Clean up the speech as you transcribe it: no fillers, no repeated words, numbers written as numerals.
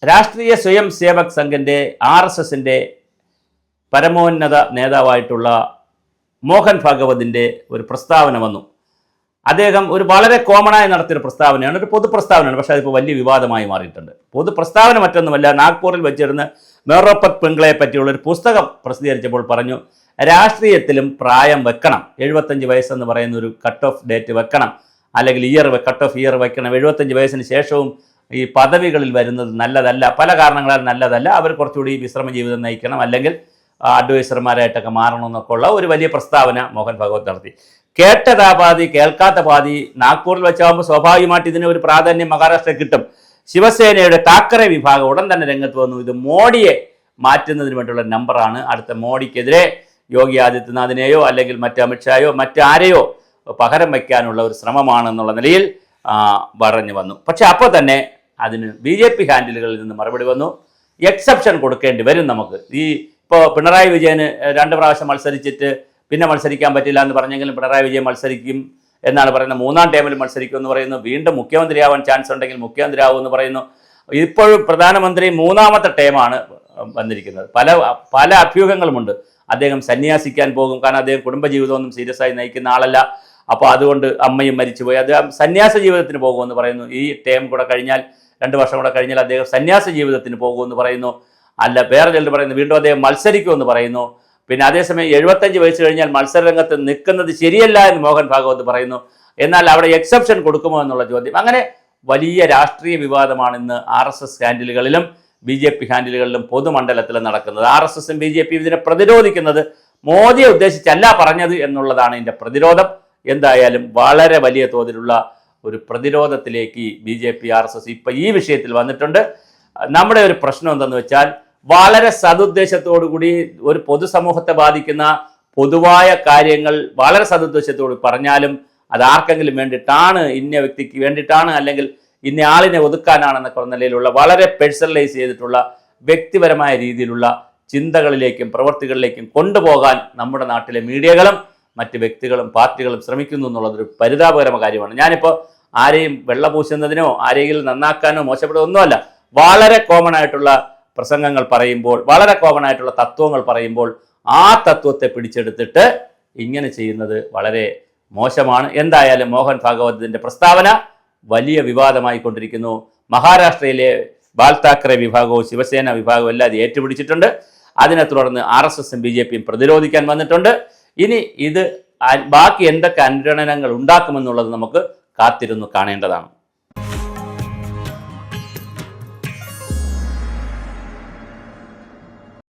രാഷ്ട്രീയ സ്വയം സേവക് സംഘിൻ്റെ RSSൻ്റെ പരമോന്നത നേതാവായിട്ടുള്ള മോഹൻ ഭാഗവതിൻ്റെ ഒരു പ്രസ്താവന വന്നു. അദ്ദേഹം ഒരു വളരെ കോമണായി നടത്തിയൊരു പ്രസ്താവനയാണ്, ഒരു പൊതു പ്രസ്താവനയാണ്. പക്ഷേ അതിപ്പോൾ വലിയ വിവാദമായി മാറിയിട്ടുണ്ട്. പൊതു പ്രസ്താവന മറ്റൊന്നുമല്ല, നാഗ്പൂരിൽ വെച്ചിരുന്ന് മെഹ്റോപത് പിംഗ്ലയെ പറ്റിയുള്ള ഒരു പുസ്തകം പ്രസിദ്ധീകരിച്ചപ്പോൾ പറഞ്ഞു, രാഷ്ട്രീയത്തിലും പ്രായം വെക്കണം, 75 വയസ്സെന്ന് പറയുന്ന ഒരു കട്ട് ഓഫ് ഡേറ്റ് വെക്കണം, അല്ലെങ്കിൽ കട്ട് ഓഫ് ഇയർ വെക്കണം. 75 വയസ്സിന് ശേഷവും ഈ പദവികളിൽ വരുന്നത് നല്ലതല്ല, പല കാരണങ്ങളാൽ നല്ലതല്ല. അവർ കുറച്ചുകൂടി വിശ്രമ ജീവിതം നയിക്കണം, അല്ലെങ്കിൽ അഡ്വൈസർമാരായിട്ടൊക്കെ മാറണമെന്നൊക്കെ ഉള്ള ഒരു വലിയ പ്രസ്താവന മോഹൻ ഭാഗവത് നടത്തി. കേട്ടതാ പാതി കേൾക്കാത്ത പാതി. നാഗ്പൂരിൽ വെച്ചാകുമ്പോൾ സ്വാഭാവികമായിട്ട് ഇതിന് ഒരു പ്രാധാന്യം മഹാരാഷ്ട്രയിൽ കിട്ടും. ശിവസേനയുടെ താക്കറെ വിഭാഗം ഉടൻ തന്നെ രംഗത്ത് വന്നു. ഇത് മോഡിയെ മാറ്റുന്നതിന് വേണ്ടിയുള്ള നമ്പറാണ്. അടുത്ത മോഡിക്കെതിരെ യോഗി ആദിത്യനാഥിനെയോ അല്ലെങ്കിൽ മറ്റ് അമിത്ഷായോ മറ്റാരെയോ പകരം വയ്ക്കാനുള്ള ഒരു ശ്രമമാണെന്നുള്ള നിലയിൽ പറഞ്ഞു വന്നു. പക്ഷെ അപ്പോൾ തന്നെ അതിന് BJP ഹാൻഡിലുകളിൽ നിന്ന് മറുപടി വന്നു. എക്സെപ്ഷൻ കൊടുക്കേണ്ടി വരും നമുക്ക്. ഇപ്പോൾ പിണറായി വിജയന് 2 പ്രാവശ്യം മത്സരിച്ചിട്ട് പിന്നെ മത്സരിക്കാൻ പറ്റില്ല എന്ന് പറഞ്ഞെങ്കിലും പിണറായി വിജയൻ മത്സരിക്കും എന്നാണ് പറയുന്നത്. 3ാം ടൈമിൽ മത്സരിക്കുമെന്ന് പറയുന്നു. വീണ്ടും മുഖ്യമന്ത്രിയാവാൻ ചാൻസ് ഉണ്ടെങ്കിൽ മുഖ്യമന്ത്രിയാവുമെന്ന് പറയുന്നു. ഇപ്പോഴും പ്രധാനമന്ത്രി 3ാമത്തെ ടൈമാണ് വന്നിരിക്കുന്നത്. പല അഭ്യൂഹങ്ങളുമുണ്ട്. അദ്ദേഹം സന്യാസിക്കാൻ പോകും, കാരണം അദ്ദേഹം കുടുംബജീവിതമൊന്നും സീരിയസ് ആയി നയിക്കുന്ന ആളല്ല. അപ്പോൾ അതുകൊണ്ട് അമ്മയും മരിച്ചുപോയി, അദ്ദേഹം സന്യാസ ജീവിതത്തിന് പോകുമെന്ന് പറയുന്നു. ഈ ടൈം കൂടെ കഴിഞ്ഞാൽ, 2 വർഷം കൂടെ കഴിഞ്ഞാൽ അദ്ദേഹം സന്യാസ ജീവിതത്തിന് പോകുമെന്ന് പറയുന്നു. അല്ല, വേറെ ചിലർ പറയുന്നു വീണ്ടും അദ്ദേഹം മത്സരിക്കുമെന്ന് പറയുന്നു. പിന്നെ അതേസമയം 75 വയസ്സ് കഴിഞ്ഞാൽ മത്സരരംഗത്ത് നിൽക്കുന്നത് ശരിയല്ല എന്ന് മോഹൻ ഭാഗവത് പറയുന്നു. എന്നാൽ അവിടെ എക്സെപ്ഷൻ കൊടുക്കുമോ എന്നുള്ള ചോദ്യം. അങ്ങനെ വലിയ രാഷ്ട്രീയ വിവാദമാണ് ഇന്ന് RSS ഹാൻഡിലുകളിലും BJP ഹാൻഡിലുകളിലും പൊതുമണ്ഡലത്തിലും നടക്കുന്നത്. RSSും BJP ഇതിനെ പ്രതിരോധിക്കുന്നത് മോദിയെ ഉദ്ദേശിച്ചല്ല പറഞ്ഞത് എന്നുള്ളതാണ് ഇതിൻ്റെ പ്രതിരോധം. എന്തായാലും വളരെ വലിയ തോതിലുള്ള ഒരു പ്രതിരോധത്തിലേക്ക് BJP RSS ഇപ്പോൾ ഈ വിഷയത്തിൽ വന്നിട്ടുണ്ട്. നമ്മുടെ ഒരു പ്രശ്നം എന്തെന്ന് വെച്ചാൽ, വളരെ സതുദ്ദേശത്തോടു കൂടി ഒരു പൊതുസമൂഹത്തെ ബാധിക്കുന്ന പൊതുവായ കാര്യങ്ങൾ വളരെ സതുദ്ദേശത്തോട് പറഞ്ഞാലും അത് ആർക്കെങ്കിലും വേണ്ടിയിട്ടാണ്, ഇന്ന വ്യക്തിക്ക് വേണ്ടിയിട്ടാണ്, അല്ലെങ്കിൽ ഇന്ന ആളിനെ ഒതുക്കാനാണെന്നൊക്കെ നിലയിലുള്ള വളരെ പേഴ്സണലൈസ് ചെയ്തിട്ടുള്ള വ്യക്തിപരമായ രീതിയിലുള്ള ചിന്തകളിലേക്കും പ്രവൃത്തികളിലേക്കും കൊണ്ടുപോകാൻ നമ്മുടെ നാട്ടിലെ മീഡിയകളും മറ്റ് വ്യക്തികളും പാർട്ടികളും ശ്രമിക്കുന്നു എന്നുള്ളതൊരു പരിതാപകരമായ കാര്യമാണ്. ഞാനിപ്പോൾ ആരെയും വെള്ളപൂശുന്നതിനോ ആരെങ്കിലും നന്നാക്കാനോ മോശപ്പെടുന്നൊന്നുമല്ല. വളരെ കോമൺ ആയിട്ടുള്ള പ്രസംഗങ്ങൾ പറയുമ്പോൾ, വളരെ കോമൺ ആയിട്ടുള്ള തത്വങ്ങൾ പറയുമ്പോൾ ആ തത്വത്തെ പിടിച്ചെടുത്തിട്ട് ഇങ്ങനെ ചെയ്യുന്നത് വളരെ മോശമാണ്. എന്തായാലും മോഹൻ ഭാഗവതിൻ്റെ പ്രസ്താവന വലിയ വിവാദമായി കൊണ്ടിരിക്കുന്നു. മഹാരാഷ്ട്രയിലെ ബാൽ താക്കറെ വിഭാഗവും ശിവസേന വിഭാഗവും എല്ലാം അത് ഏറ്റുപിടിച്ചിട്ടുണ്ട്. അതിനെ തുടർന്ന് RSSും BJPയും പ്രതിരോധിക്കാൻ വന്നിട്ടുണ്ട്. ഇനി ഇത് ബാക്കി എന്തൊക്കെ അനുരണനങ്ങൾ ഉണ്ടാക്കുമെന്നുള്ളത് നമുക്ക് കാത്തിരുന്നു കാണേണ്ടതാണ്.